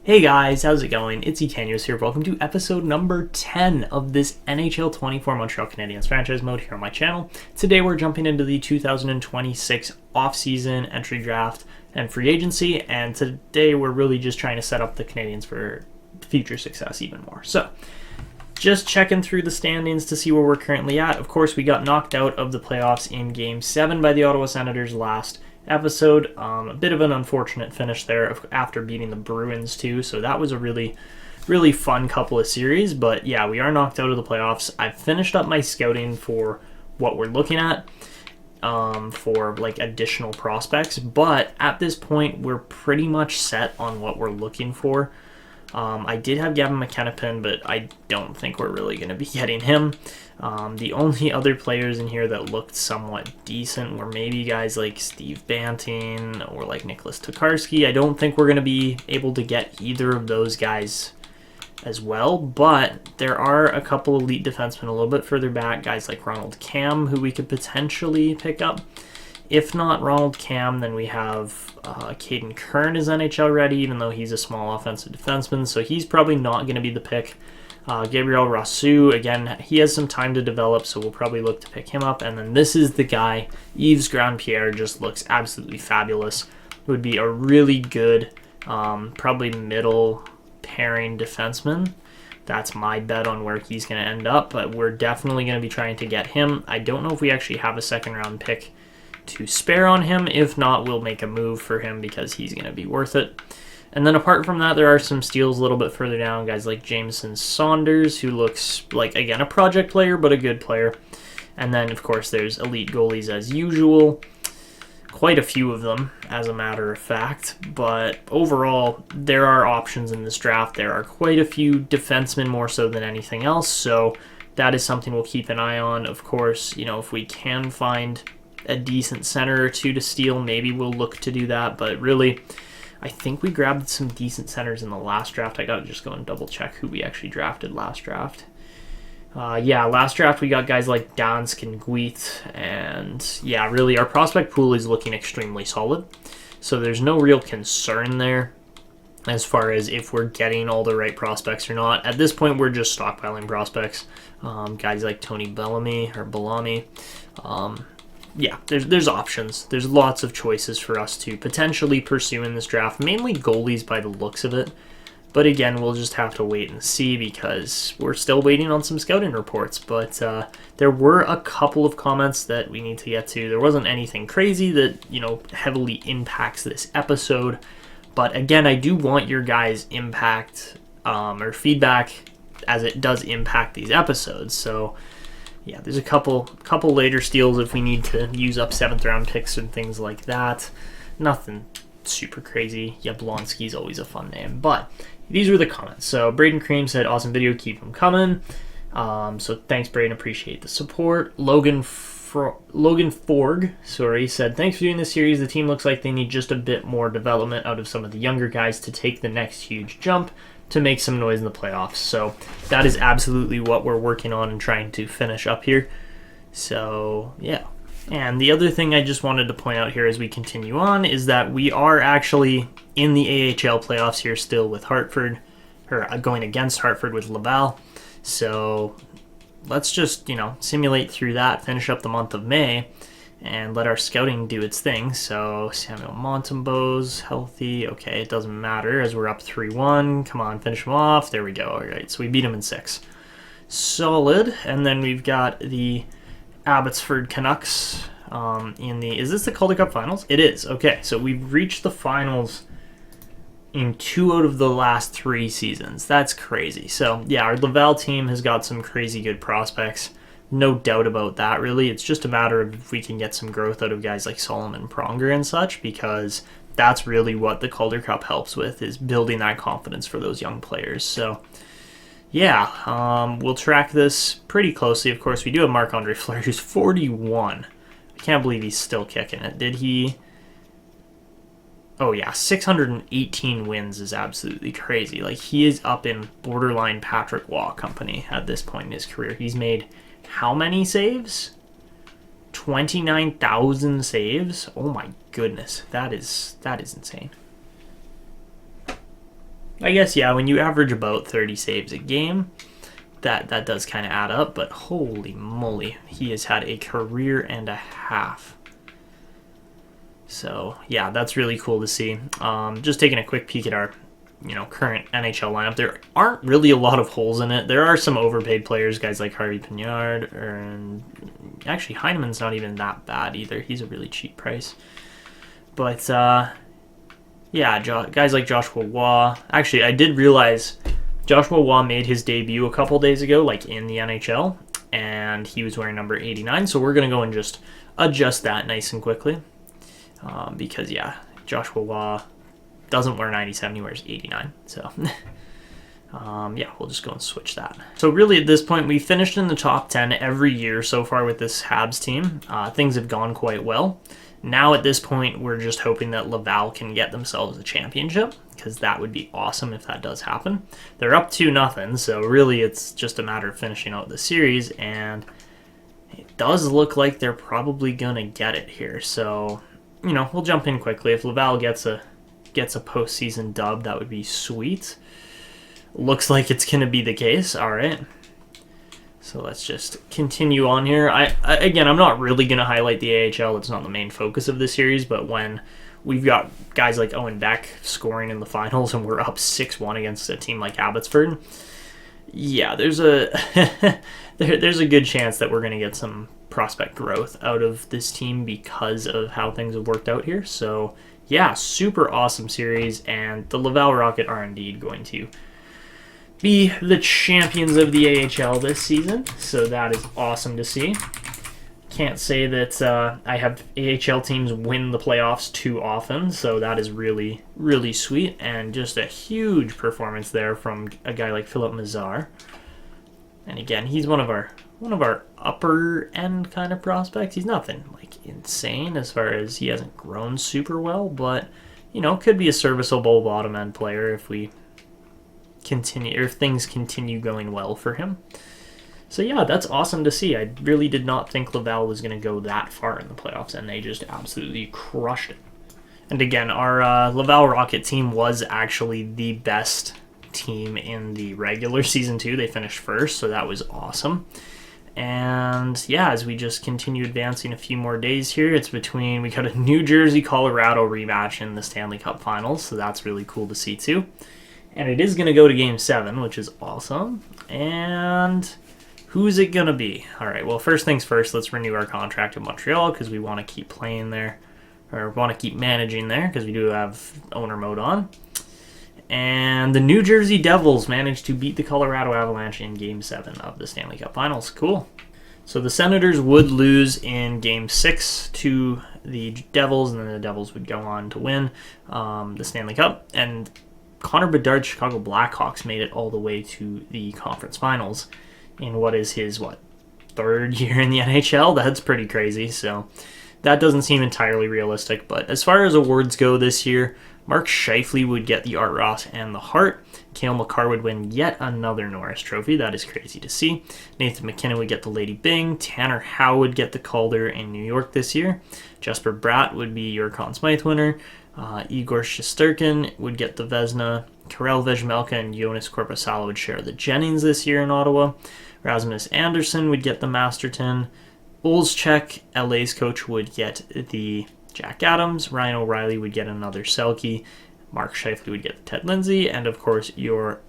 Hey guys, how's it going? It's Etanyos here. Welcome to episode number 10 of this NHL 24 Montreal Canadiens franchise mode here on my channel. Today we're jumping into the 2026 offseason entry draft and free agency, and today we're really just trying to set up the Canadiens for future success even more. So, just checking through the standings to see where we're currently at. Of course, we got knocked out of the playoffs in Game 7 by the Ottawa Senators last episode. A bit of an unfortunate finish there after beating the Bruins too, so that was a really fun couple of series. But yeah, we are knocked out of the playoffs. I've finished up my scouting for what we're looking at for like additional prospects, but at this point we're pretty much set on what we're looking for. I did have Gavin McKenna, but I don't think we're really going to be getting him. The only other players in here that looked somewhat decent were maybe guys like Steve Banting or like Nicholas Tokarski. I don't think we're going to be able to get either of those guys as well, but there are a couple elite defensemen a little bit further back, guys like Ronald Cam, who we could potentially pick up. If not Ronald Cam, then we have Caden Kern is NHL ready, even though he's a small offensive defenseman, so he's probably not going to be the pick. Gabriel Rousseau, again, he has some time to develop, so we'll probably look to pick him up. And then this is the guy, Yves Grandpierre, just looks absolutely fabulous. Would be a really good, probably middle pairing defenseman. That's my bet on where he's going to end up, but we're definitely going to be trying to get him. I don't know if we actually have a second round pick to spare on him. If not, we'll make a move for him because he's going to be worth it. And then apart from that, there are some steals a little bit further down, guys like Jameson Saunders, who looks like, again, a project player, but a good player. And then, of course, there's elite goalies as usual. Quite a few of them, as a matter of fact. But overall, there are options in this draft. There are quite a few defensemen more so than anything else. So that is something we'll keep an eye on. Of course, you know, if we can find a decent center or two to steal, maybe we'll look to do that. But really, I think we grabbed some decent centers in the last draft. I gotta just go and double check who we actually drafted last draft. Last draft we got guys like Dansk and Guit, and yeah, really our prospect pool is looking extremely solid. So there's no real concern there as far as if we're getting all the right prospects or not. At this point, we're just stockpiling prospects. Guys like Tony Bellamy. Yeah, there's options. There's lots of choices for us to potentially pursue in this draft, mainly goalies by the looks of it. But again, we'll just have to wait and see because we're still waiting on some scouting reports. But there were a couple of comments that we need to get to. There wasn't anything crazy that, you know, heavily impacts this episode. But again, I do want your guys' impact or feedback as it does impact these episodes. So yeah, there's a couple later steals if we need to use up 7th round picks and things like that. Nothing super crazy. Yablonski's always a fun name. But these were the comments. So Braden Cream said, awesome video, keep them coming. So thanks, Braden, appreciate the support. Logan Forg, said, thanks for doing this series. The team looks like they need just a bit more development out of some of the younger guys to take the next huge jump to make some noise in the playoffs. So that is absolutely what we're working on and trying to finish up here. So yeah. And the other thing I just wanted to point out here as we continue on is that we are actually in the AHL playoffs here still with Hartford, or going against Hartford with Laval. So let's just, you know, simulate through that, finish up the month of May, and let our scouting do its thing. So Samuel Montembeau's healthy. Okay, it doesn't matter as we're up 3-1. Come on, finish him off. There we go. All right, so we beat him in 6. Solid. And then we've got the Abbotsford Canucks in the... Is this the Calder Cup Finals? It is. Okay, so we've reached the finals in 2 out of the last 3 seasons. That's crazy. So, yeah, our Laval team has got some crazy good prospects. No doubt about that, really. It's just a matter of if we can get some growth out of guys like Solomon Pronger and such, because that's really what the Calder Cup helps with, is building that confidence for those young players. So, yeah, we'll track this pretty closely. Of course, we do have Marc-Andre Fleury, who's 41. I can't believe he's still kicking it. Did he... Oh, yeah, 618 wins is absolutely crazy. Like, he is up in borderline Patrick Waugh company at this point in his career. He's made how many saves? 29,000 saves? Oh my goodness, that is insane. I guess, yeah, when you average about 30 saves a game, that does kind of add up. But holy moly, he has had a career and a half. So, yeah, that's really cool to see. Just taking a quick peek at our current NHL lineup, there aren't really a lot of holes in it. There are some overpaid players, guys like Harvey Pinard, and actually Heineman's not even that bad either. He's a really cheap price. But yeah, guys like Joshua Waugh. Actually, I did realize Joshua Waugh made his debut a couple days ago, like in the NHL, and he was wearing number 89. So we're gonna go and just adjust that nice and quickly, because yeah, Joshua Waugh doesn't wear 97, he wears 89. So, yeah, we'll just go and switch that. So really at this point, we finished in the top 10 every year so far with this Habs team. Things have gone quite well. Now at this point, we're just hoping that Laval can get themselves a championship, because that would be awesome if that does happen. They're up 2-0, so really it's just a matter of finishing out the series, and it does look like they're probably going to get it here. So, we'll jump in quickly. If Laval gets a postseason dub, that would be sweet. Looks like it's going to be the case. All right. So let's just continue on here. Again, I'm not really going to highlight the AHL. It's not the main focus of the series, but when we've got guys like Owen Beck scoring in the finals and we're up 6-1 against a team like Abbotsford, yeah, there's a there's a good chance that we're going to get some prospect growth out of this team because of how things have worked out here. So yeah, super awesome series, and the Laval Rocket are indeed going to be the champions of the AHL this season, so that is awesome to see. Can't say that I have AHL teams win the playoffs too often, so that is really, really sweet, and just a huge performance there from a guy like Philip Mazar. And again, he's one of our upper end kind of prospects. He's nothing like insane as far as he hasn't grown super well, but could be a serviceable bottom end player if we continue, or if things continue going well for him. So yeah, that's awesome to see. I really did not think Laval was going to go that far in the playoffs, and they just absolutely crushed it. And again, our Laval Rocket team was actually the best team in the regular season too. They finished first, so that was awesome. And yeah, as we just continue advancing a few more days here, we got a New Jersey-Colorado rematch in the Stanley Cup Finals, so that's really cool to see too. And it is going to go to Game 7, which is awesome. And who's it going to be? All right, well, first things first, let's renew our contract in Montreal because we want to keep playing there, or want to keep managing there because we do have owner mode on. And the New Jersey Devils managed to beat the Colorado Avalanche in Game 7 of the Stanley Cup Finals. Cool. So the Senators would lose in Game 6 to the Devils, and then the Devils would go on to win the Stanley Cup. And Connor Bedard's Chicago Blackhawks made it all the way to the conference finals in what is his, third year in the NHL? That's pretty crazy. So that doesn't seem entirely realistic. But as far as awards go this year, Mark Scheifele would get the Art Ross and the Hart. Cale Makar would win yet another Norris Trophy. That is crazy to see. Nathan McKinnon would get the Lady Byng. Tanner Howe would get the Calder in New York this year. Jesper Bratt would be your Conn Smythe winner. Igor Shesterkin would get the Vezina. Karel Vejmelka and Jonas Korpisalo would share the Jennings this year in Ottawa. Rasmus Anderson would get the Masterton. Olszczak, LA's coach, would get the Jack Adams. Ryan O'Reilly would get another Selke. Mark Scheifele would get the Ted Lindsay. And of course, your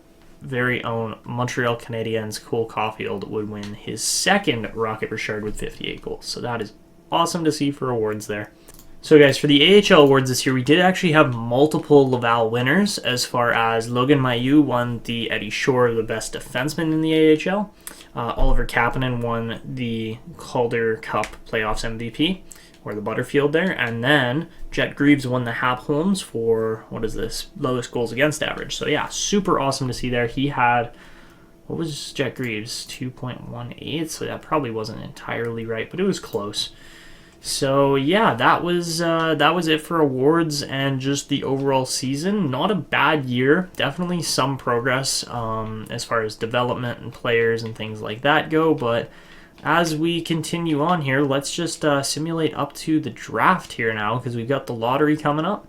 very own Montreal Canadiens Cole Caulfield would win his second Rocket Richard with 58 goals. So that is awesome to see for awards there. So guys, for the AHL awards this year, we did actually have multiple Laval winners, as far as Logan Mailloux won the Eddie Shore, the best defenseman in the AHL. Oliver Kapanen won the Calder Cup Playoffs MVP, or the Butterfield there. And then Jet Greaves won the Hap Holmes for, lowest goals against average. So yeah, super awesome to see there. He had, what was Jet Greaves? 2.18, so that probably wasn't entirely right, but it was close. So yeah, that was it for awards and just the overall season. Not a bad year. Definitely some progress as far as development and players and things like that go. But as we continue on here, let's just simulate up to the draft here now, because we've got the lottery coming up.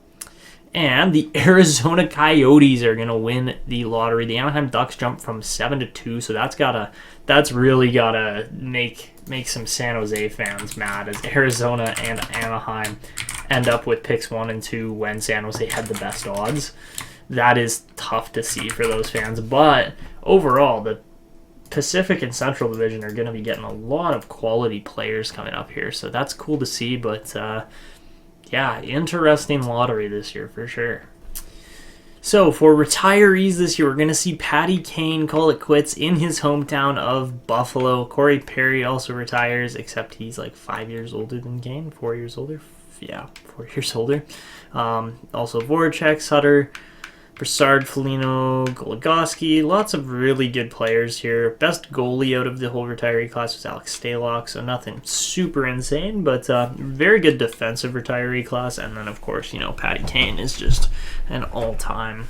And the Arizona Coyotes are going to win the lottery. The Anaheim Ducks jumped from 7 to 2, so that's really gotta make some San Jose fans mad, as Arizona and Anaheim end up with picks 1 and 2 when San Jose had the best odds. That is tough to see for those fans, but overall, the Pacific and Central Division are going to be getting a lot of quality players coming up here, so that's cool to see, but yeah, interesting lottery this year for sure. So for retirees this year, we're going to see Patty Kane call it quits in his hometown of Buffalo. Corey Perry also retires, except he's like 5 years older than Kane. 4 years older? Yeah, 4 years older. Also Voracek, Sutter, Brassard, Foligno, Goligoski. Lots of really good players here. Best goalie out of the whole retiree class was Alex Stalock, so nothing super insane, but very good defensive retiree class. And then, of course, Patty Kane is just an all-time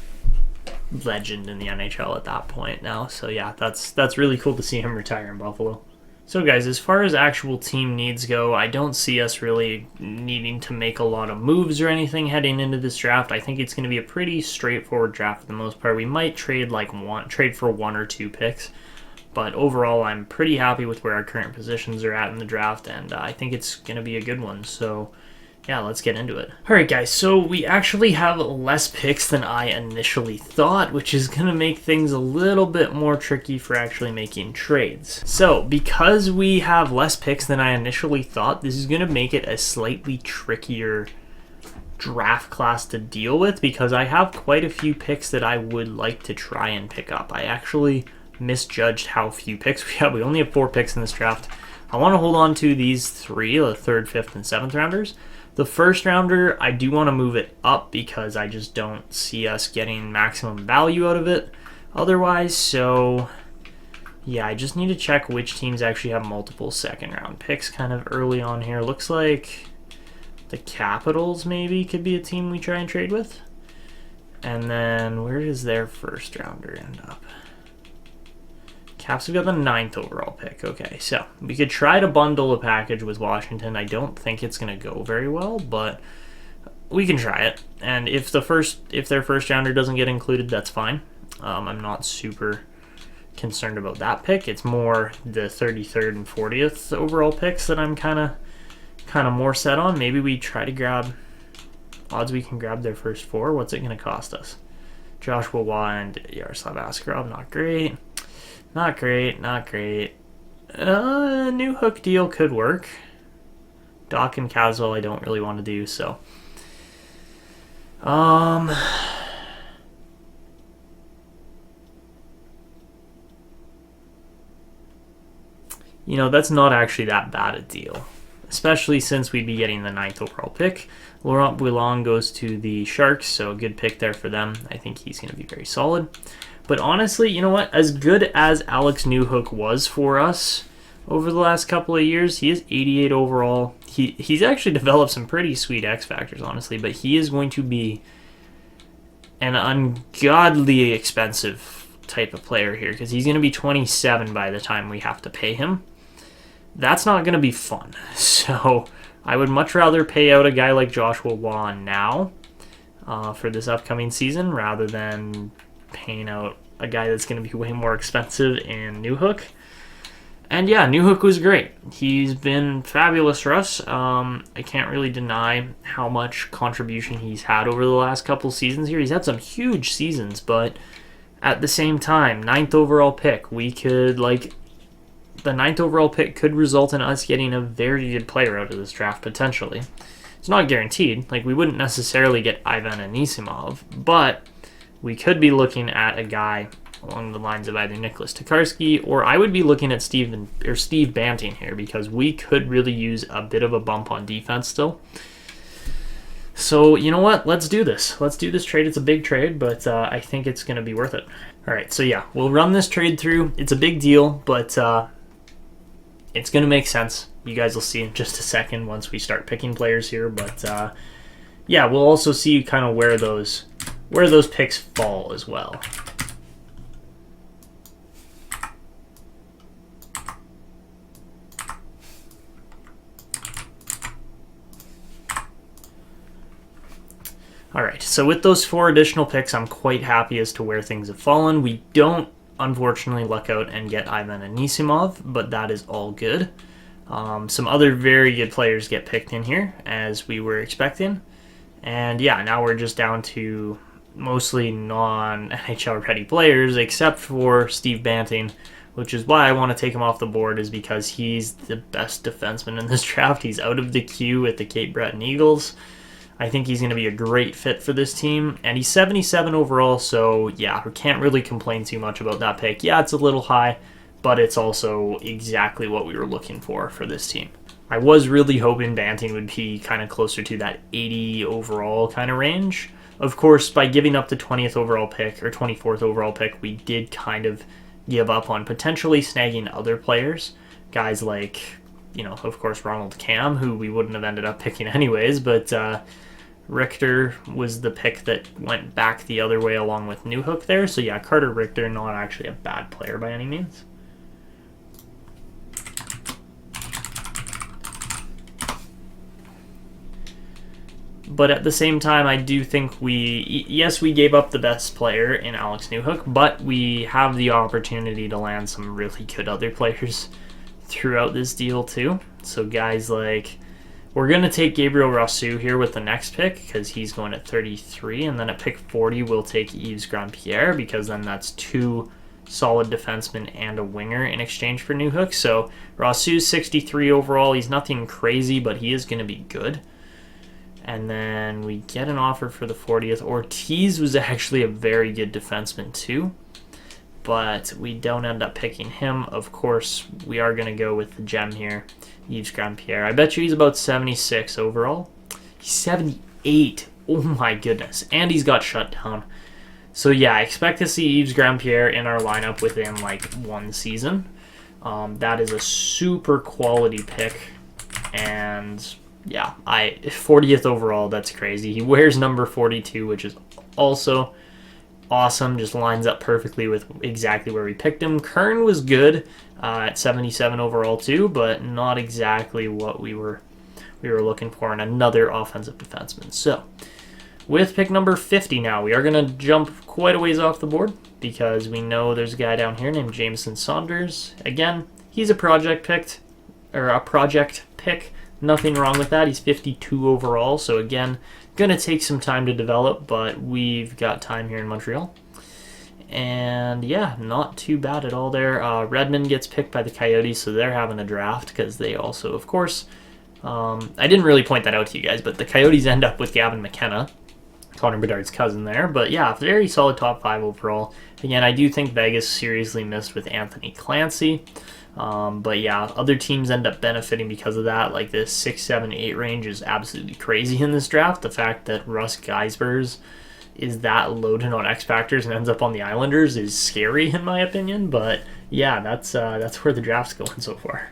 legend in the NHL at that point now. So, yeah, that's really cool to see him retire in Buffalo. So guys, as far as actual team needs go, I don't see us really needing to make a lot of moves or anything heading into this draft. I think it's going to be a pretty straightforward draft for the most part. We might trade for 1 or 2 picks, but overall I'm pretty happy with where our current positions are at in the draft, and I think it's going to be a good one. So yeah, let's get into it. Alright guys, so we actually have less picks than I initially thought, which is going to make things a little bit more tricky for actually making trades. So, because we have less picks than I initially thought, this is going to make it a slightly trickier draft class to deal with, because I have quite a few picks that I would like to try and pick up. I actually misjudged how few picks we have. We only have 4 picks in this draft. I want to hold on to these 3, the 3rd, 5th, and 7th rounders. The first rounder, I do want to move it up because I just don't see us getting maximum value out of it otherwise. So, yeah, I just need to check which teams actually have multiple second-round picks kind of early on here. Looks like the Capitals maybe could be a team we try and trade with. And then where does their first rounder end up? Caps have got the 9th overall pick. Okay, so we could try to bundle a package with Washington. I don't think it's going to go very well, but we can try it. And if their first rounder doesn't get included, that's fine. I'm not super concerned about that pick. It's more the 33rd and 40th overall picks that I'm kind of more set on. Maybe we try to grab odds we can grab their first 4. What's it going to cost us? Joshua Waugh and Yaroslav Askarov, not great. Not great, not great. New hook deal could work. Doc and Caswell I don't really want to do, so. That's not actually that bad a deal. Especially since we'd be getting the 9th overall pick. Laurent Bouillon goes to the Sharks, so a good pick there for them. I think he's going to be very solid. But honestly, you know what? As good as Alex Newhook was for us over the last couple of years, he is 88 overall. He's actually developed some pretty sweet X factors, honestly, but he is going to be an ungodly expensive type of player here because he's going to be 27 by the time we have to pay him. That's not going to be fun. So I would much rather pay out a guy like Joshua Waugh now for this upcoming season rather than paying out a guy that's going to be way more expensive in Newhook. And yeah, Newhook was great. He's been fabulous for us. I can't really deny how much contribution he's had over the last couple seasons here. He's had some huge seasons, but at the same time, 9th overall pick, the 9th overall pick could result in us getting a very good player out of this draft, potentially. It's not guaranteed. We wouldn't necessarily get Ivan Anisimov, but we could be looking at a guy along the lines of either Nicholas Tokarski, or I would be looking at Steve Banting here because we could really use a bit of a bump on defense still. So, you know what? Let's do this. Let's do this trade. It's a big trade, but I think it's going to be worth it. All right, so yeah, we'll run this trade through. It's a big deal, but it's going to make sense. You guys will see in just a second once we start picking players here, but yeah, we'll also see kind of where those picks fall as well. All right, so with those 4 additional picks, I'm quite happy as to where things have fallen. We don't, unfortunately, luck out and get Ivan Anisimov, but that is all good. Some other very good players get picked in here, as we were expecting. And yeah, now we're just down to mostly non-NHL ready players, except for Steve Banting, which is why I want to take him off the board, is because he's the best defenseman in this draft. He's out of the queue at the Cape Breton Eagles. I think he's going to be a great fit for this team, and he's 77 overall, so yeah, we can't really complain too much about that pick. Yeah, it's a little high, but it's also exactly what we were looking for this team. I was really hoping Banting would be kind of closer to that 80 overall kind of range. Of course, by giving up the 20th overall pick, or 24th overall pick, we did kind of give up on potentially snagging other players. Guys like, of course, Ronald Cam, who we wouldn't have ended up picking anyways, but Richter was the pick that went back the other way along with Newhook there. So yeah, Carter Richter, not actually a bad player by any means. But at the same time, I do think yes, we gave up the best player in Alex Newhook, but we have the opportunity to land some really good other players throughout this deal too. So guys like, we're going to take Gabriel Rousseau here with the next pick because he's going at 33, and then at pick 40 we'll take Yves Grandpierre because then that's 2 solid defensemen and a winger in exchange for Newhook. So Rousseau's 63 overall. He's nothing crazy, but he is going to be good. And then we get an offer for the 40th. Ortiz was actually a very good defenseman too, but we don't end up picking him. Of course, we are going to go with the gem here, Yves Grandpierre. I bet you he's about 76 overall. He's 78. Oh my goodness. And he's got shut down. So yeah, I expect to see Yves Grandpierre in our lineup within like 1 season. That is a super quality pick. And yeah, 40th overall, that's crazy. He wears number 42, which is also awesome. Just lines up perfectly with exactly where we picked him. Kern was good at 77 overall too, but not exactly what we were looking for in another offensive defenseman. So with pick number 50 now, we are going to jump quite a ways off the board because we know there's a guy down here named Jameson Saunders. Again, he's a project pick. Nothing wrong with that. He's 52 overall, so again, going to take some time to develop, but we've got time here in Montreal. And yeah, not too bad at all there. Redmond gets picked by the Coyotes, so they're having a draft because they also, of course, I didn't really point that out to you guys, but the Coyotes end up with Gavin McKenna, Connor Bedard's cousin there. But yeah, very solid top 5 overall. Again, I do think Vegas seriously missed with Anthony Clancy. But yeah, other teams end up benefiting because of that. Like this 6, 7, 8 range is absolutely crazy in this draft. The fact that Russ Geisbers is that loaded on X Factors and ends up on the Islanders is scary in my opinion. But yeah, that's where the draft's going so far.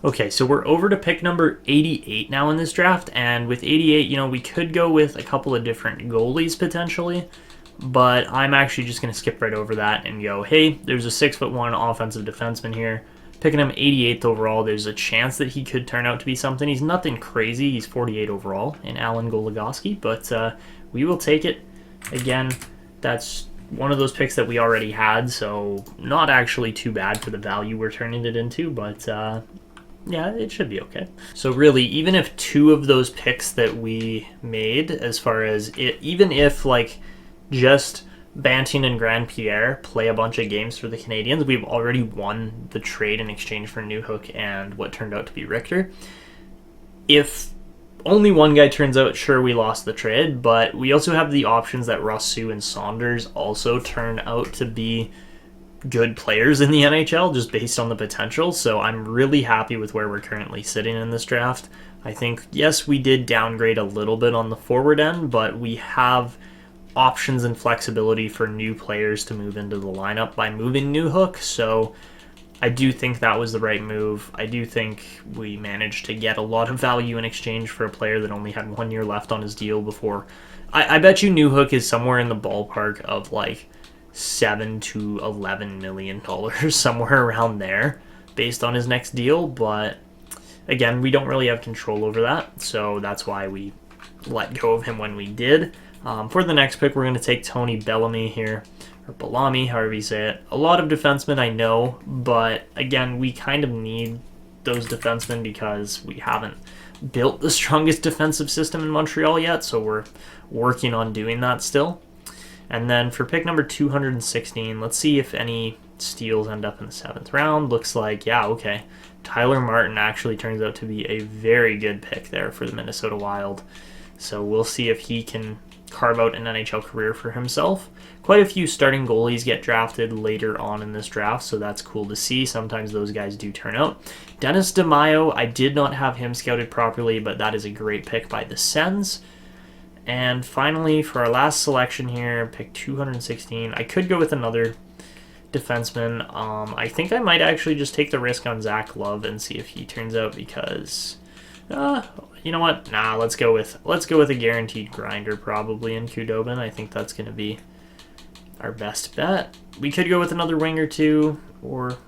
Okay, so we're over to pick number 88 now in this draft, and with 88, we could go with a couple of different goalies potentially, but I'm actually just going to skip right over that and go, hey, there's a 6'1" offensive defenseman here. Picking him 88th overall, there's a chance that he could turn out to be something. He's nothing crazy. He's 48 overall in Alan Goligoski, but we will take it. Again, that's one of those picks that we already had, so not actually too bad for the value we're turning it into, but yeah, it should be okay. So really, even if 2 of those picks that we made, as far as it, even if like just Banting and Grandpierre play a bunch of games for the Canadiens, we've already won the trade in exchange for Newhook and what turned out to be Richter. If only one guy turns out, sure, we lost the trade, but we also have the options that Rousseau and Saunders also turn out to be good players in the NHL just based on the potential. So I'm really happy with where we're currently sitting in this draft. I think, yes, we did downgrade a little bit on the forward end, but we have options and flexibility for new players to move into the lineup by moving Newhook. So I do think that was the right move. I do think we managed to get a lot of value in exchange for a player that only had 1 year left on his deal before. I bet you Newhook is somewhere in the ballpark of like $7 to $11 million, somewhere around there, based on his next deal. But again, we don't really have control over that, so that's why we let go of him when we did. For the next pick, we're going to take Tony Bellamy here, or Bellamy, however you say it. A lot of defensemen, I know, but again, we kind of need those defensemen because we haven't built the strongest defensive system in Montreal yet, so we're working on doing that still. And then for pick number 216, let's see if any steals end up in the 7th round. Looks like, yeah, okay. Tyler Martin actually turns out to be a very good pick there for the Minnesota Wild. So we'll see if he can carve out an NHL career for himself. Quite a few starting goalies get drafted later on in this draft, so that's cool to see. Sometimes those guys do turn out. Dennis DeMaio, I did not have him scouted properly, but that is a great pick by the Sens. And finally, for our last selection here, pick 216, I could go with another defenseman. I think I might actually just take the risk on Zach Love and see if he turns out because... you know what? Nah, let's go with a guaranteed grinder probably in Khudobin. I think that's going to be our best bet. We could go with another wing or two, or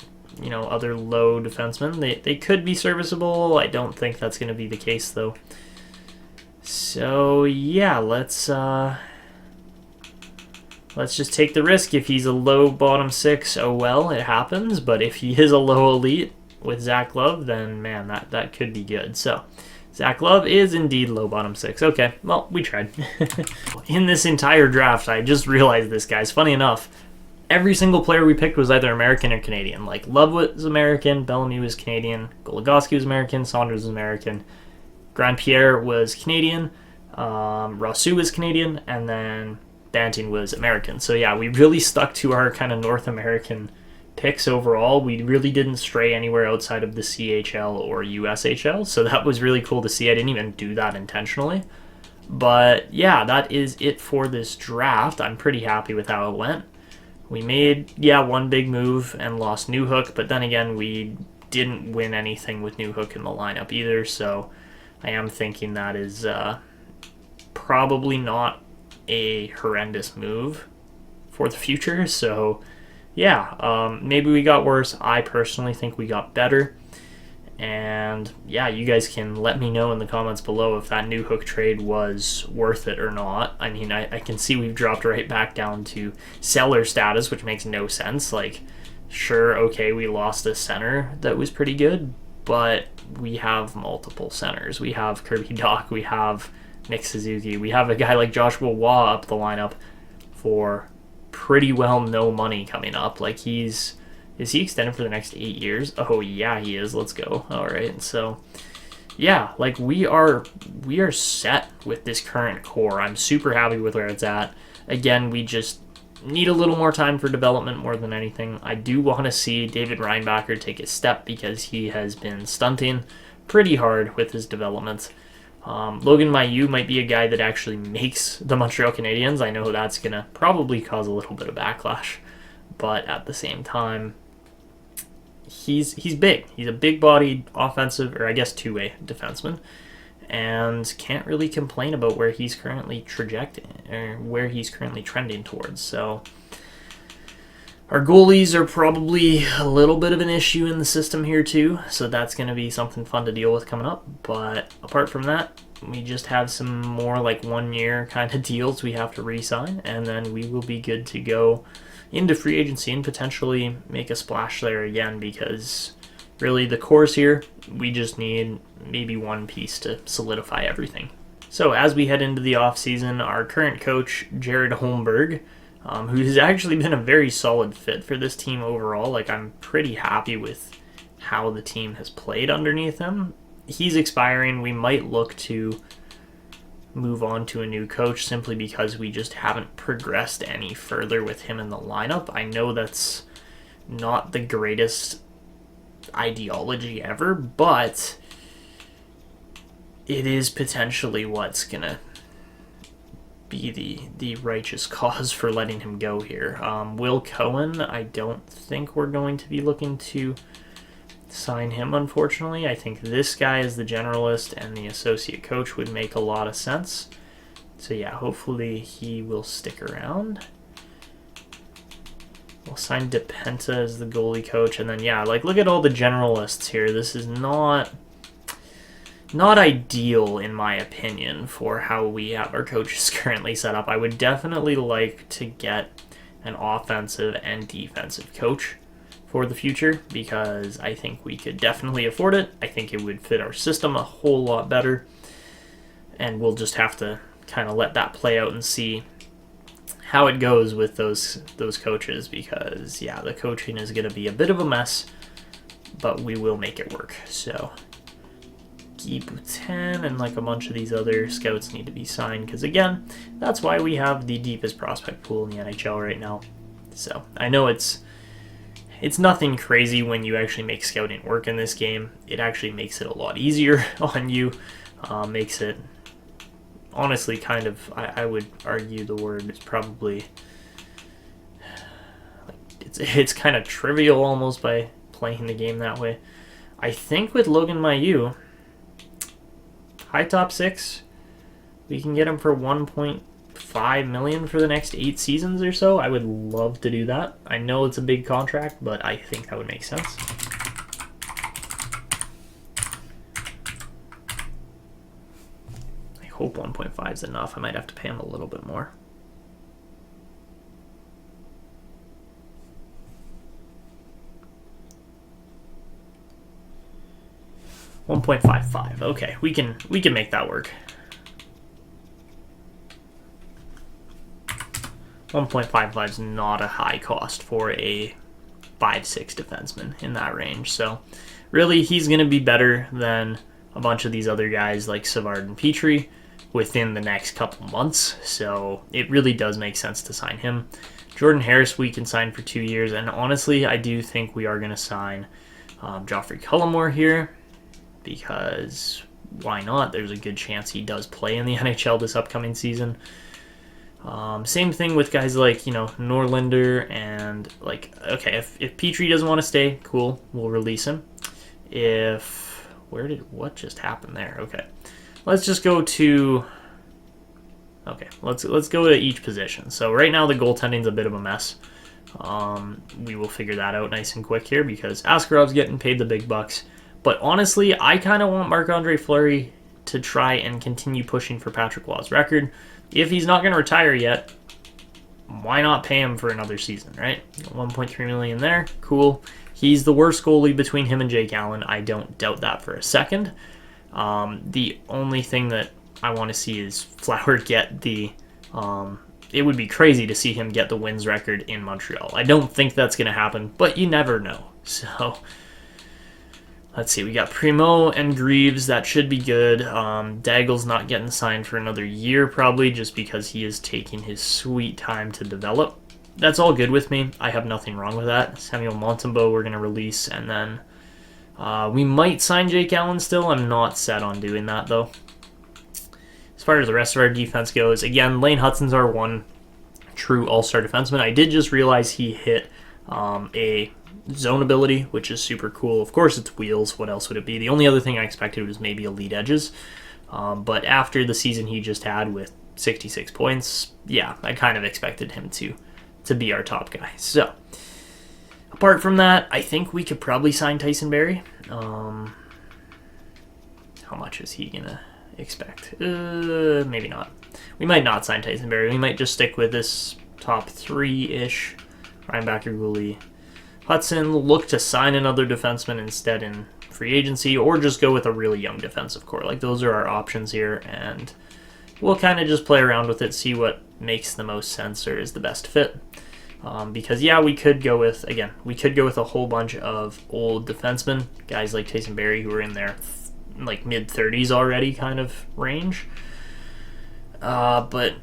other low defensemen. They could be serviceable. I don't think that's going to be the case though. So yeah, let's just take the risk. If he's a low bottom 6, oh well, it happens. But if he is a low elite with Zach Love, then man, that could be good. So Zach Love is indeed low bottom 6. Okay, well, we tried. In this entire draft, I just realized this, guys. Funny enough, every single player we picked was either American or Canadian. Like, Love was American, Bellamy was Canadian, Goligoski was American, Saunders was American, Grandpierre was Canadian, Rousseau was Canadian, and then Banting was American. So yeah, we really stuck to our kind of North American picks overall. We really didn't stray anywhere outside of the CHL or USHL, so that was really cool to see. I didn't even do that intentionally. But yeah, that is it for this draft. I'm pretty happy with how it went. We made, one big move and lost Newhook, but then again, we didn't win anything with Newhook in the lineup either, so I am thinking that is probably not a horrendous move for the future. So yeah, maybe we got worse. I personally think we got better. And yeah, you guys can let me know in the comments below if that Newhook trade was worth it or not. I mean, I can see we've dropped right back down to seller status, which makes no sense. Like, sure, okay, we lost a center that was pretty good, but we have multiple centers. We have Kirby Dach, we have Nick Suzuki, we have a guy like Joshua Waugh up the lineup for pretty well no money coming up. Like, is he extended for the next 8 years? Oh yeah, he is. Let's go. All right. So yeah, like we are set with this current core. I'm super happy with where it's at. Again, we just need a little more time for development more than anything. I do want to see David Reinbacher take a step because he has been stunting pretty hard with his development. Logan Mailloux might be a guy that actually makes the Montreal Canadiens. I know that's going to probably cause a little bit of backlash, but at the same time, he's big. He's a big-bodied offensive, or I guess two-way defenseman, and can't really complain about where he's currently trending towards. So our goalies are probably a little bit of an issue in the system here too, so that's going to be something fun to deal with coming up. But apart from that, we just have some more like 1 year kind of deals we have to re-sign, and then we will be good to go into free agency and potentially make a splash there again, because really the core's here. We just need maybe one piece to solidify everything. So as we head into the offseason, our current coach, Jared Holmberg, who has actually been a very solid fit for this team overall. Like, I'm pretty happy with how the team has played underneath him. He's expiring. We might look to move on to a new coach simply because we just haven't progressed any further with him in the lineup. I know that's not the greatest ideology ever, but it is potentially what's gonna be the righteous cause for letting him go here. Will Cohen, I don't think we're going to be looking to sign him, unfortunately. I think this guy as the generalist and the associate coach would make a lot of sense. So yeah, hopefully he will stick around. We'll sign DePenta as the goalie coach, and then yeah, like look at all the generalists here. This is not not ideal, in my opinion, for how we have our coaches currently set up. I would definitely like to get an offensive and defensive coach for the future because I think we could definitely afford it. I think it would fit our system a whole lot better, and we'll just have to kind of let that play out and see how it goes with those coaches because, yeah, the coaching is going to be a bit of a mess, but we will make it work. So keep 10 and like a bunch of these other scouts need to be signed because, again, that's why we have the deepest prospect pool in the NHL right now. So I know it's nothing crazy when you actually make scouting work in this game. It actually makes it a lot easier on you, makes it honestly kind of, I would argue the word is probably, like, it's kind of trivial almost by playing the game that way. I think with Logan Mailloux, high top 6, we can get him for $1.5 million for the next 8 seasons or so. I would love to do that. I know it's a big contract, but I think that would make sense. I hope 1.5 is enough. I might have to pay him a little bit more. $1.55. Okay, we can make that work. 1.55 is not a high cost for a 5'6" defenseman in that range. So really, he's going to be better than a bunch of these other guys like Savard and Petrie within the next couple months. So it really does make sense to sign him. Jordan Harris we can sign for 2 years. And honestly, I do think we are going to sign Joffrey Cullimore here because why not? There's a good chance he does play in the NHL this upcoming season. Same thing with guys like, Norlinder and okay, if Petrie doesn't want to stay, cool, we'll release him. What just happened there? Okay, let's just go to, let's go to each position. So right now the goaltending's a bit of a mess. We will figure that out nice and quick here because Askarov's getting paid the big bucks. But honestly, I kind of want Marc-Andre Fleury to try and continue pushing for Patrick Waugh's record. If he's not going to retire yet, why not pay him for another season, right? $1.3 million there, cool. He's the worst goalie between him and Jake Allen. I don't doubt that for a second. The only thing that I want to see is Flower get the... it would be crazy to see him get the wins record in Montreal. I don't think that's going to happen, but you never know. So... let's see, we got Primo and Greaves. That should be good. Daggle's not getting signed for another year probably just because he is taking his sweet time to develop. That's all good with me. I have nothing wrong with that. Samuel Montembeault we're going to release, and then we might sign Jake Allen still. I'm not set on doing that, though. As far as the rest of our defense goes, again, Lane Hudson's our one true all-star defenseman. I did just realize he hit a zone ability, which is super cool. Of course, it's wheels. What else would it be? The only other thing I expected was maybe elite edges. But after the season he just had with 66 points, yeah, I kind of expected him to be our top guy. So, apart from that, I think we could probably sign Tyson Barrie. How much is he going to expect? Maybe not. We might not sign Tyson Barrie. We might just stick with this top 3-ish. Reinbacher, Gouli, Hudson. Look to sign another defenseman instead in free agency, or just go with a really young defensive core. Like, those are our options here, and we'll kind of just play around with it, see what makes the most sense or is the best fit. Because, yeah, we could go with a whole bunch of old defensemen, guys like Tyson Barrie who are in their like mid-30s already kind of range. But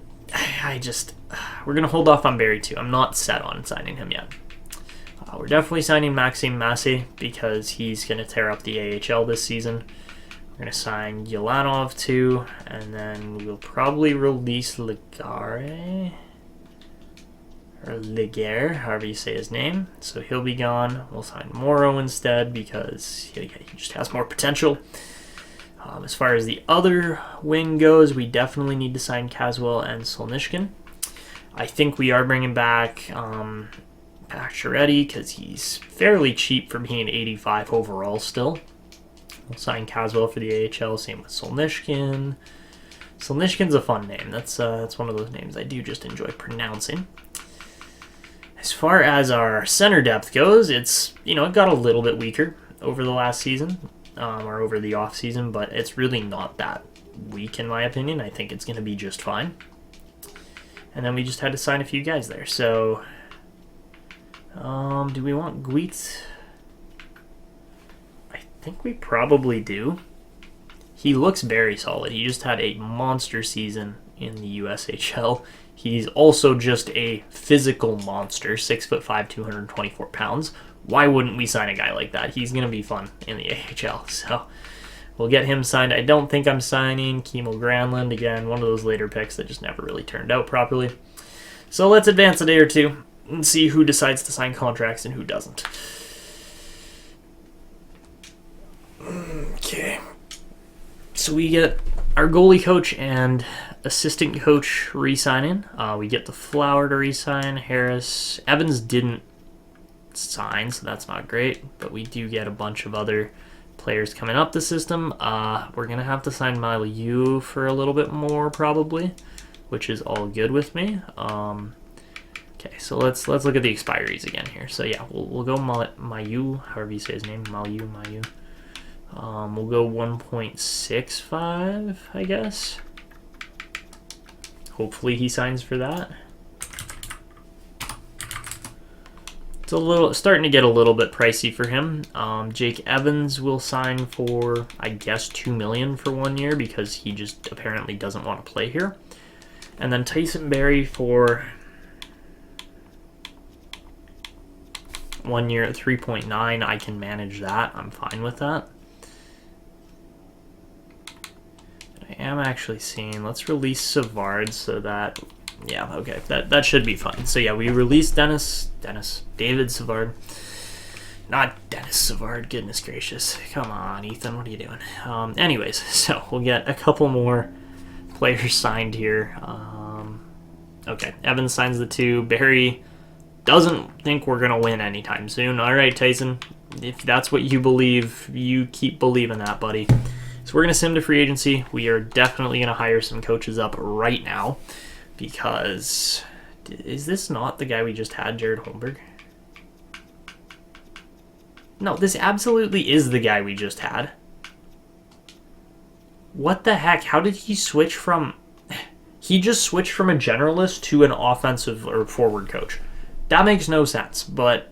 we're going to hold off on Barrie too. I'm not set on signing him yet. We're definitely signing Maxime Massey because he's going to tear up the AHL this season. We're going to sign Yelanov too, and then we'll probably release Legare, however you say his name. So he'll be gone. We'll sign Morrow instead because he just has more potential. As far as the other wing goes, we definitely need to sign Caswell and Solnishkin. I think we are bringing back Pacioretty because he's fairly cheap for being 85 overall still. We'll sign Caswell for the AHL. Same with Solnishkin. Solnishkin's a fun name. That's one of those names I do just enjoy pronouncing. As far as our center depth goes, it's, it got a little bit weaker over the last season, or over the off season, but it's really not that weak in my opinion. I think it's going to be just fine. And then we just had to sign a few guys there. So, do we want Gweet? I think we probably do. He looks very solid. He just had a monster season in the USHL. He's also just a physical monster, 6'5", 224 pounds. Why wouldn't we sign a guy like that? He's going to be fun in the AHL. So we'll get him signed. I don't think I'm signing Kimo Granlund. Again, one of those later picks that just never really turned out properly. So let's advance a day or two and see who decides to sign contracts and who doesn't. Okay. So we get our goalie coach and assistant coach re-signing. We get the Flower to re-sign. Harris. Evans didn't sign, so that's not great. But we do get a bunch of other players coming up the system. We're going to have to sign Mailloux for a little bit more probably, which is all good with me. Okay, so let's look at the expiries again here. So yeah, we'll go Mailloux, however you say his name, Mailloux. We'll go 1.65, I guess. Hopefully he signs for that. It's starting to get a little bit pricey for him. Jake Evans will sign for, I guess, $2 million for 1 year because he just apparently doesn't want to play here. And then Tyson Barrie for 1 year at 3.9. I can manage that. I'm fine with that. I am actually seeing, let's release Savard so that, yeah, okay, that should be fine. So yeah, we released David Savard. Not Dennis Savard, goodness gracious. Come on, Ethan, what are you doing? Anyways, so we'll get a couple more players signed here. Okay, Evans signs the 2. Barry doesn't think we're going to win anytime soon. All right, Tyson, if that's what you believe, you keep believing that, buddy. So we're going to send him to free agency. We are definitely going to hire some coaches up right now because is this not the guy we just had, Jared Holmberg? No, this absolutely is the guy we just had. What the heck? How did he switch from... He just switched from a generalist to an offensive or forward coach. That makes no sense, but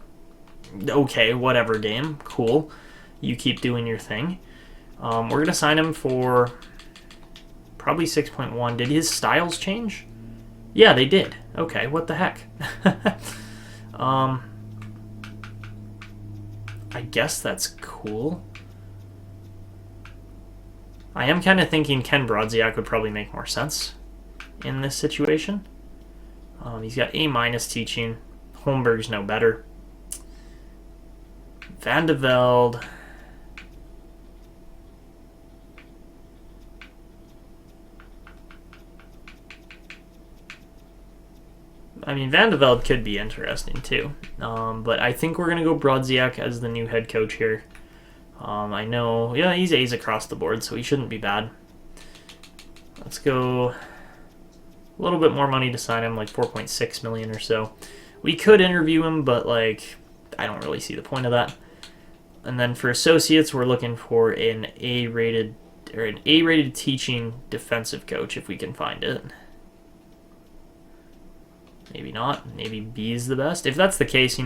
okay, whatever, game. Cool. You keep doing your thing. We're going to sign him for probably 6.1. Did his styles change? Yeah, they did. Okay, what the heck? I guess that's cool. I am kind of thinking Ken Brodziak would probably make more sense in this situation. He's got A- teaching. Holmberg's no better. Van de Velde. I mean, Van de Velde could be interesting too. But I think we're going to go Brodziak as the new head coach here. I know, yeah, he's A's across the board, so he shouldn't be bad. Let's go a little bit more money to sign him, like 4.6 million or so. We could interview him, but like I don't really see the point of that. And then for associates, we're looking for an A-rated teaching defensive coach if we can find it. Maybe not. Maybe B is the best. If that's the case,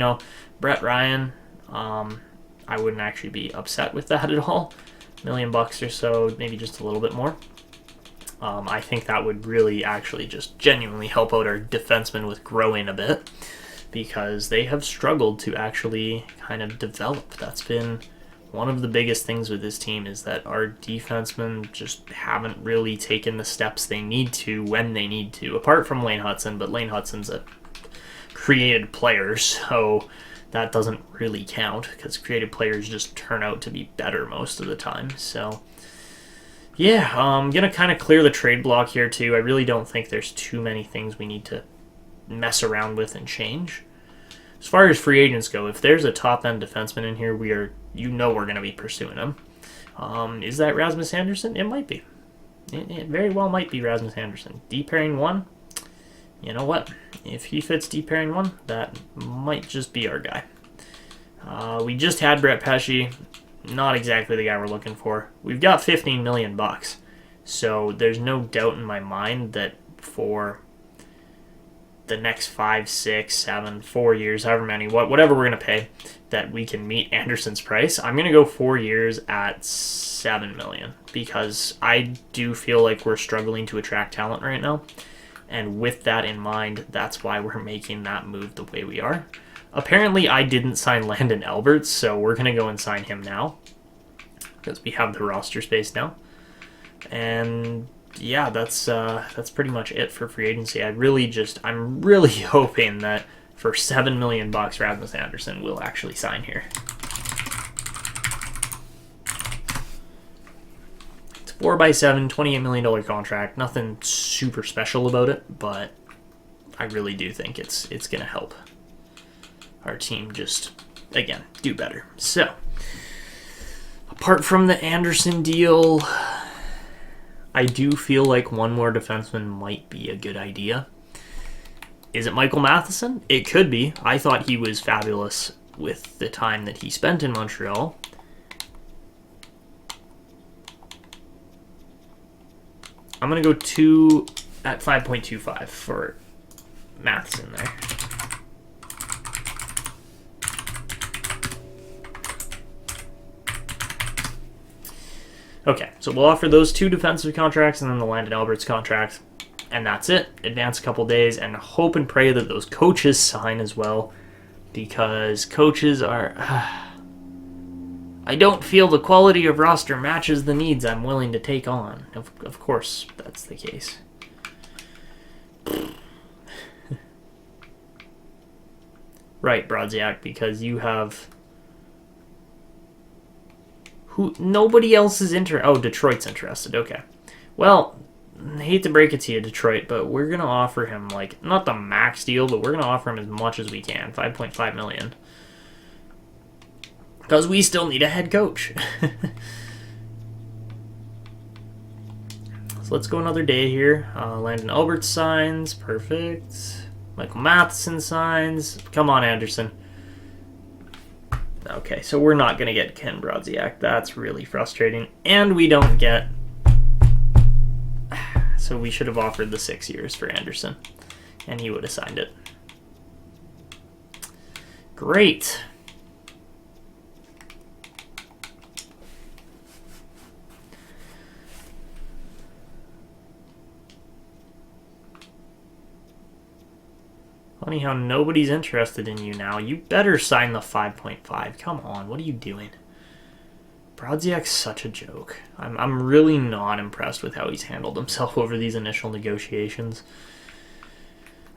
Brett Ryan, I wouldn't actually be upset with that at all. $1 million or so, maybe just a little bit more. I think that would really actually just genuinely help out our defensemen with growing a bit because they have struggled to actually kind of develop. That's been one of the biggest things with this team is that our defensemen just haven't really taken the steps they need to when they need to, apart from Lane Hudson, but Lane Hudson's a created player, so that doesn't really count because creative players just turn out to be better most of the time. So yeah, I'm going to kind of clear the trade block here too. I really don't think there's too many things we need to mess around with and change. As far as free agents go, if there's a top-end defenseman in here, we're going to be pursuing him. Is that Rasmus Anderson? It might be. It very well might be Rasmus Anderson. D pairing 1. You know what? If he fits D pairing 1, that might just be our guy. We just had Brett Pesce. Not exactly the guy we're looking for. We've got $15 million. So there's no doubt in my mind that for the next 5, 6, 7, 4 years, however many, whatever we're going to pay, that we can meet Anderson's price. I'm going to go 4 years at $7 million because I do feel like we're struggling to attract talent right now. And with that in mind, that's why we're making that move the way we are. Apparently, I didn't sign Landon Alberts, so we're going to go and sign him now because we have the roster space now. And yeah, that's pretty much it for free agency. I'm really hoping that for $7 million, Rasmus Anderson will actually sign here. It's 4x7, $28 million contract. Nothing super special about it, but I really do think it's going to help our team just, again, do better. So, apart from the Anderson deal, I do feel like one more defenseman might be a good idea. Is it Michael Matheson? It could be. I thought he was fabulous with the time that he spent in Montreal. I'm going to go 2 at 5.25 for Matheson there. Okay, so we'll offer those 2 defensive contracts and then the Landon Alberts contract, and that's it. Advance a couple days and hope and pray that those coaches sign as well, because coaches are... I don't feel the quality of roster matches the needs I'm willing to take on. Of course, that's the case. Right, Brodziak, because you have... Nobody else is interested. Oh, Detroit's interested. Okay. Well, I hate to break it to you, Detroit, but we're going to offer him, like, not the max deal, but we're going to offer him as much as we can. $5.5 million. Because we still need a head coach. So let's go another day here. Landon Alberts signs. Perfect. Michael Matheson signs. Come on, Anderson. Okay, so we're not going to get Ken Brodziak. That's really frustrating. And we don't get... So we should have offered the 6 years for Anderson. And he would have signed it. Great. Funny how nobody's interested in you now. You better sign the 5.5. Come on, what are you doing? Brodziak's such a joke. I'm really not impressed with how he's handled himself over these initial negotiations.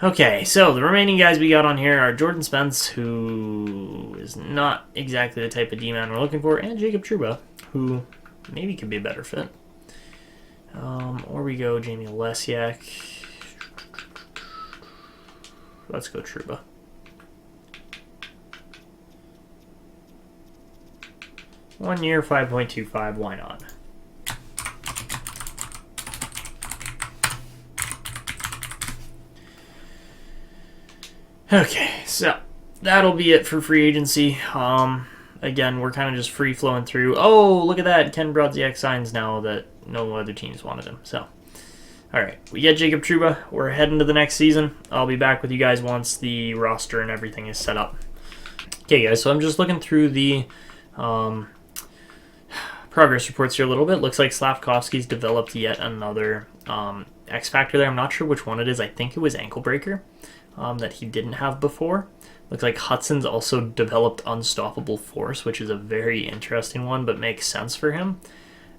Okay, so the remaining guys we got on here are Jordan Spence, who is not exactly the type of D-man we're looking for, and Jacob Trouba, who maybe could be a better fit. Or we go Jamie Lesiak. Let's go Trouba. One year, 5.25, why not? Okay, so that'll be it for free agency. Again, we're kind of just free-flowing through. Oh, look at that. Ken Brodziak signs now that no other teams wanted him, so... All right, we get Jacob Trouba. We're heading to the next season. I'll be back with you guys once the roster and everything is set up. Okay, guys, so I'm just looking through the progress reports here a little bit. Looks like Slavkovsky's developed yet another X Factor there. I'm not sure which one it is. I think it was Ankle Breaker that he didn't have before. Looks like Hudson's also developed Unstoppable Force, which is a very interesting one, but makes sense for him.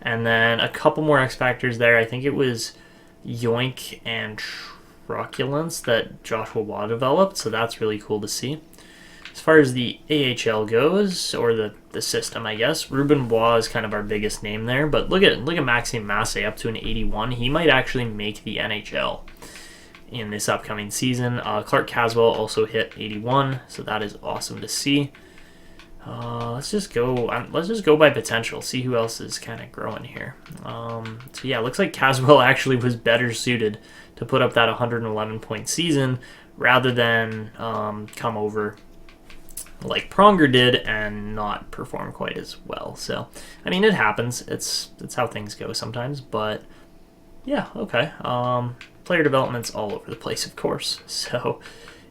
And then a couple more X Factors there. I think it was... Yoink and Truculence that Joshua Waugh developed, so that's really cool to see. As far as the AHL goes, or the system, I guess, Ruben Bois is kind of our biggest name there, but look at Maxime Massé up to an 81. He might actually make the NHL in this upcoming season. Clark Caswell also hit 81, so that is awesome to see. Let's just go. Let's just go by potential. See who else is kind of growing here. So yeah, it looks like Caswell actually was better suited to put up that 111-point season rather than come over like Pronger did and not perform quite as well. So I mean, it happens. It's how things go sometimes. But yeah, okay. Player development's all over the place, of course. So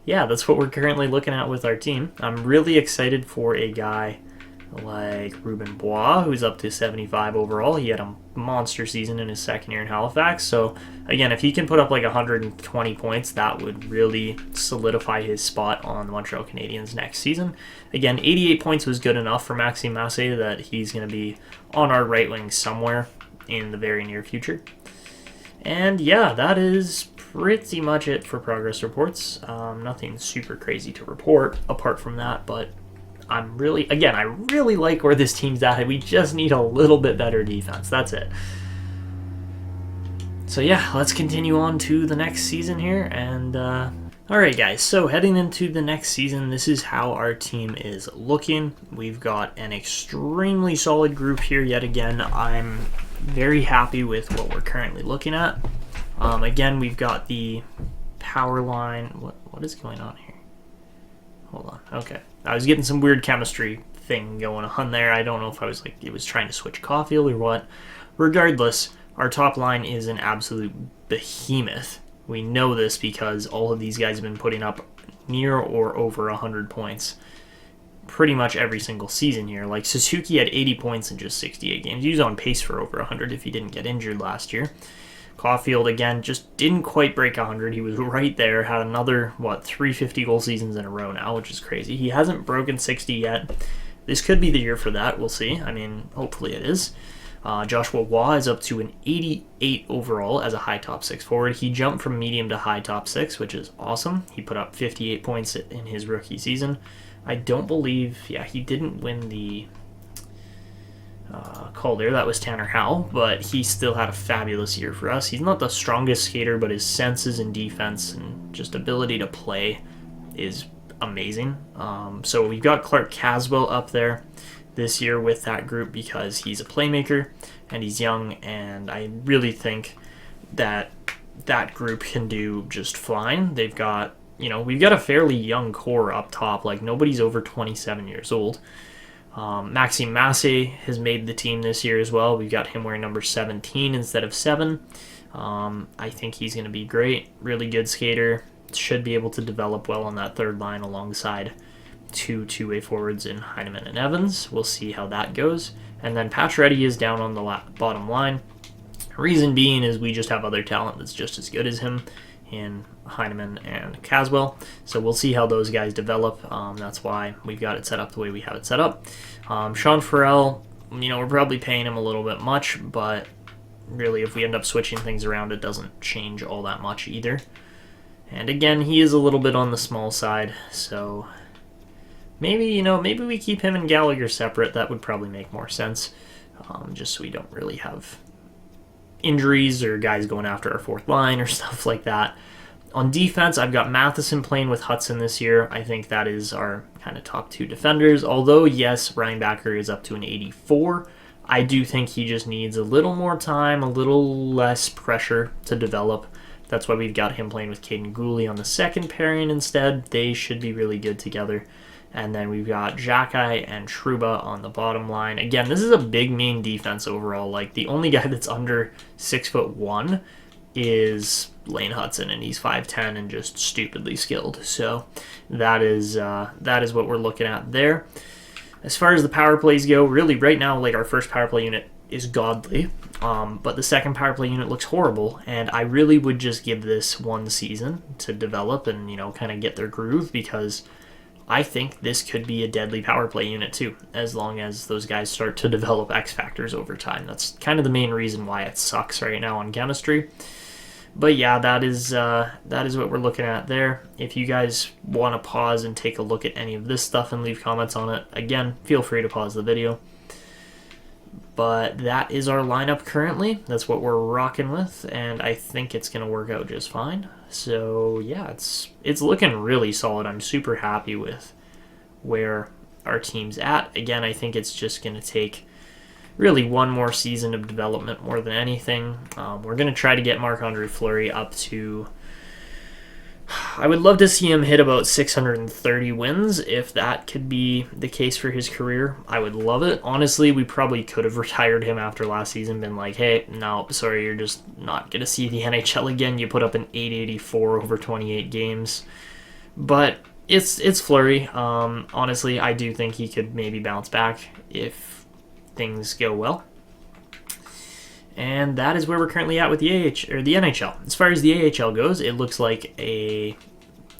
yeah, that's what we're currently looking at with our team. I'm really excited for a guy like Ruben Bois, who's up to 75 overall. He had a monster season in his second year in Halifax. So again, if he can put up like 120 points, that would really solidify his spot on the Montreal Canadiens next season. Again, 88 points was good enough for Maxime Massé that he's going to be on our right wing somewhere in the very near future. And yeah, that is pretty much it for progress reports. Nothing super crazy to report apart from that, but I really like where this team's at. We just need a little bit better defense. That's it. So yeah, let's continue on to the next season here. And alright guys, so heading into the next season, this is how our team is looking. We've got an extremely solid group here yet again. I'm very happy with what we're currently looking at. Again, we've got the power line. What is going on here? Hold on. Okay. I was getting some weird chemistry thing going on there. I don't know if it was trying to switch Caulfield or what. Regardless, our top line is an absolute behemoth. We know this because all of these guys have been putting up near or over 100 points pretty much every single season here. Like Suzuki had 80 points in just 68 games. He was on pace for over 100 if he didn't get injured last year. Caulfield, again, just didn't quite break 100. He was right there, had another, 3 50-goal seasons in a row now, which is crazy. He hasn't broken 60 yet. This could be the year for that. We'll see. I mean, hopefully it is. Joshua Waugh is up to an 88 overall as a high top 6 forward. He jumped from medium to high top 6, which is awesome. He put up 58 points in his rookie season. I don't believe, he didn't win the Calder. That was Tanner Howell, but he still had a fabulous year for us. He's not the strongest skater, but his senses in defense and just ability to play is amazing. So we've got Clark Caswell up there this year with that group because he's a playmaker and he's young, and I really think that that group can do just fine. They've got, we've got a fairly young core up top. Like, nobody's over 27 years old. Maxime Massé has made the team this year as well. We've got him wearing number 17 instead of 7. I think he's going to be great. Really good skater. Should be able to develop well on that third line alongside two two-way forwards in Heineman and Evans. We'll see how that goes. And then Pacioretty is down on the bottom line. Reason being is we just have other talent that's just as good as him in Heineman and Caswell. So we'll see how those guys develop. That's why we've got it set up the way we have it set up. Sean Farrell, we're probably paying him a little bit much, but really if we end up switching things around, it doesn't change all that much either. And again, he is a little bit on the small side, so maybe we keep him and Gallagher separate. That would probably make more sense, just so we don't really have injuries or guys going after our fourth line or stuff like that. On defense, I've got Matheson playing with Hudson this year. I think that is our kind of top 2 defenders. Although, yes, Ryan Backer is up to an 84. I do think he just needs a little more time, a little less pressure to develop. That's why we've got him playing with Caden Gooley on the second pairing instead. They should be really good together. And then we've got Xhekaj and Trouba on the bottom line. Again, this is a big main defense overall. Like, the only guy that's under 6'1" is Lane Hudson, and he's 5'10" and just stupidly skilled. So that is what we're looking at there. As far as the power plays go, really right now, like, our first power play unit is godly, but the second power play unit looks horrible, and I really would just give this one season to develop and kind of get their groove, because I think this could be a deadly power play unit too, as long as those guys start to develop X factors over time. That's kind of the main reason why it sucks right now on chemistry. But yeah, that is what we're looking at there. If you guys want to pause and take a look at any of this stuff and leave comments on it, again, feel free to pause the video. But that is our lineup currently. That's what we're rocking with, and I think it's going to work out just fine. So yeah, it's looking really solid. I'm super happy with where our team's at. Again, I think it's just going to take really one more season of development more than anything. We're going to try to get Marc-Andre Fleury up to... I would love to see him hit about 630 wins. If that could be the case for his career, I would love it. Honestly, we probably could have retired him after last season, been like, hey, no, sorry, you're just not going to see the NHL again. You put up an 884 over 28 games. But it's Fleury. Honestly, I do think he could maybe bounce back if things go well. And that is where we're currently at with the NHL. As far as the AHL goes, it looks like a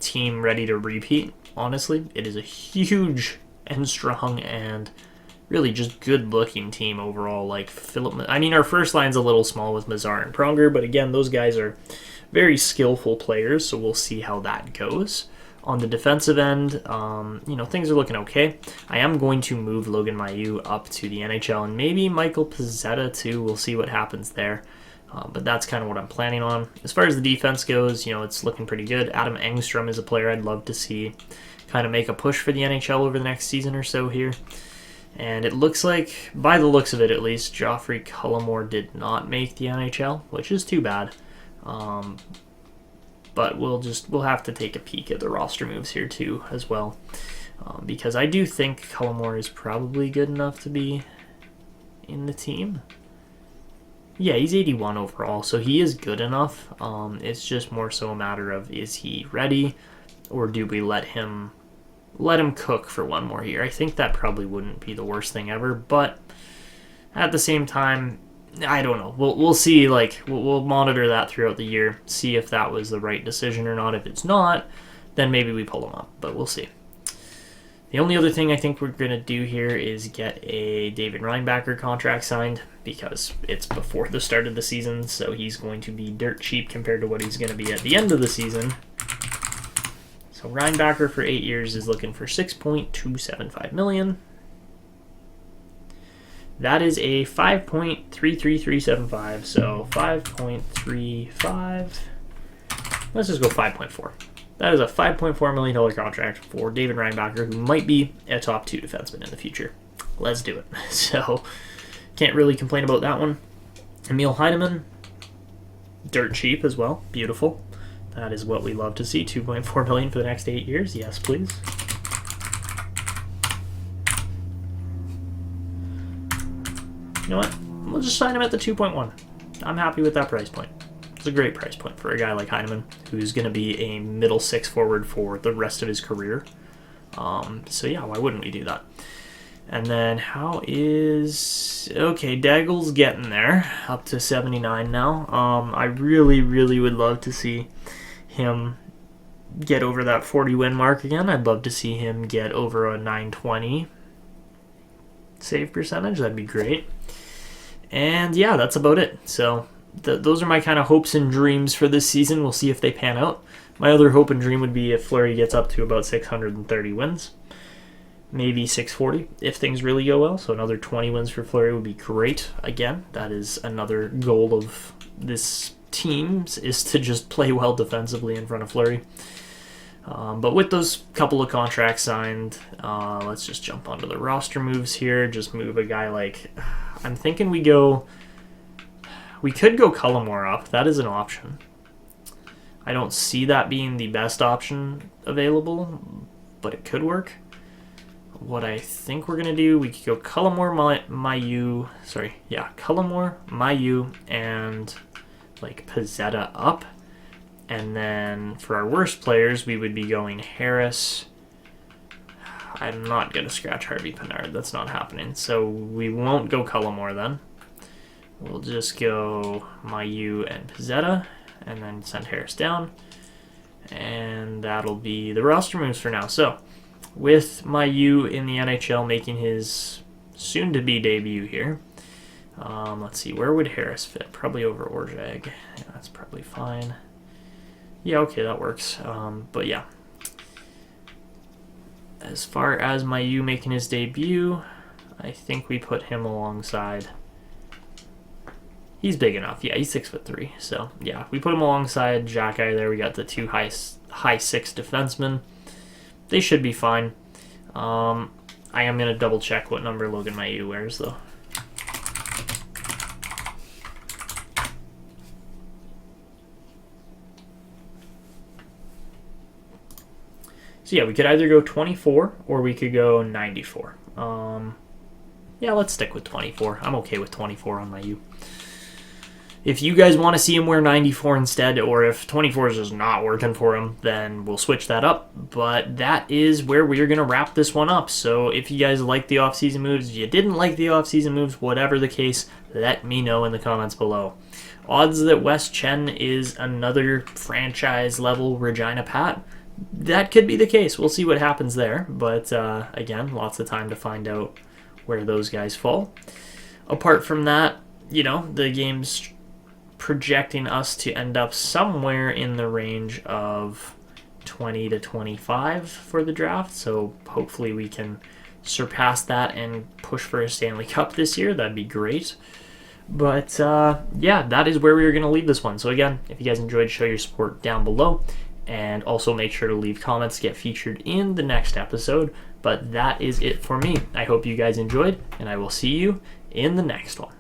team ready to repeat. Honestly, it is a huge and strong and really just good-looking team overall. Like Philip, I mean, our first line's a little small with Mazar and Pronger, but again, those guys are very skillful players, so we'll see how that goes. On the defensive end, things are looking okay. I am going to move Logan Mailloux up to the NHL, and maybe Michael Pezzetta too. We'll see what happens there. But that's kind of what I'm planning on. As far as the defense goes, it's looking pretty good. Adam Engstrom is a player I'd love to see kind of make a push for the NHL over the next season or so here. And it looks like, by the looks of it at least, Joffrey Cullimore did not make the NHL, which is too bad. But we'll have to take a peek at the roster moves here too as well, because I do think Cullimore is probably good enough to be in the team. Yeah, he's 81 overall, so he is good enough. It's just more so a matter of, is he ready, or do we let him cook for one more year? I think that probably wouldn't be the worst thing ever, but at the same time, I don't know. We'll see. We'll monitor that throughout the year, see if that was the right decision or not. If it's not, then maybe we pull him up, but we'll see. The only other thing I think we're going to do here is get a David Reinbacher contract signed, because it's before the start of the season, so he's going to be dirt cheap compared to what he's going to be at the end of the season. So Reinbacher for 8 years is looking for $6.275 million. That is a 5.33375, so 5.35. Let's just go 5.4. That is a $5.4 million contract for David Reinbacher, who might be a top 2 defenseman in the future. Let's do it. So, can't really complain about that one. Emil Heineman, dirt cheap as well. Beautiful. That is what we love to see. $2.4 million for the next 8 years. Yes, please. You know what? We'll just sign him at the 2.1. I'm happy with that price point. It's a great price point for a guy like Heineman, who's going to be a middle 6 forward for the rest of his career. So yeah, why wouldn't we do that? And then how is... Okay, Daggle's getting there, up to 79 now. I really, really would love to see him get over that 40-win mark again. I'd love to see him get over a 920 save percentage. That'd be great. And yeah, that's about it. So those are my kind of hopes and dreams for this season. We'll see if they pan out. My other hope and dream would be if Fleury gets up to about 630 wins. Maybe 640 if things really go well. So another 20 wins for Fleury would be great. Again, that is another goal of this team, is to just play well defensively in front of Fleury. But with those couple of contracts signed, let's just jump onto the roster moves here. Just move a guy like... I'm thinking we could go Cullimore up. That is an option. I don't see that being the best option available, but it could work. What I think we're going to do, we could go Cullimore, Mailloux, and like Pezzetta up. And then for our worst players, we would be going Harris. I'm not going to scratch Harvey Pinard. That's not happening. So we won't go Cullimore then. We'll just go Mailloux and Pezzetta, and then send Harris down. And that'll be the roster moves for now. So with Mailloux in the NHL making his soon-to-be debut here, let's see, where would Harris fit? Probably over Orjag. Yeah, that's probably fine. Yeah, okay, that works. But yeah. As far as Mailloux making his debut, I think we put him alongside... He's big enough. Yeah, he's 6'3". So, yeah, we put him alongside Xhekaj there. We got the two high 6 defensemen. They should be fine. I am going to double check what number Logan Mailloux wears, though. So yeah, we could either go 24 or we could go 94. Yeah, let's stick with 24. I'm okay with 24 on Mailloux. If you guys want to see him wear 94 instead, or if 24 is just not working for him, then we'll switch that up. But that is where we're going to wrap this one up. So if you guys like the offseason moves, if you didn't like the offseason moves, whatever the case, let me know in the comments below. Odds that Wes Chen is another franchise-level Regina Pat? That could be the case. We'll see what happens there. But again, lots of time to find out where those guys fall. Apart from that, the game's projecting us to end up somewhere in the range of 20 to 25 for the draft. So hopefully we can surpass that and push for a Stanley Cup this year. That'd be great. But yeah, that is where we are going to leave this one. So again, if you guys enjoyed, show your support down below. And also make sure to leave comments to get featured in the next episode. But that is it for me. I hope you guys enjoyed, and I will see you in the next one.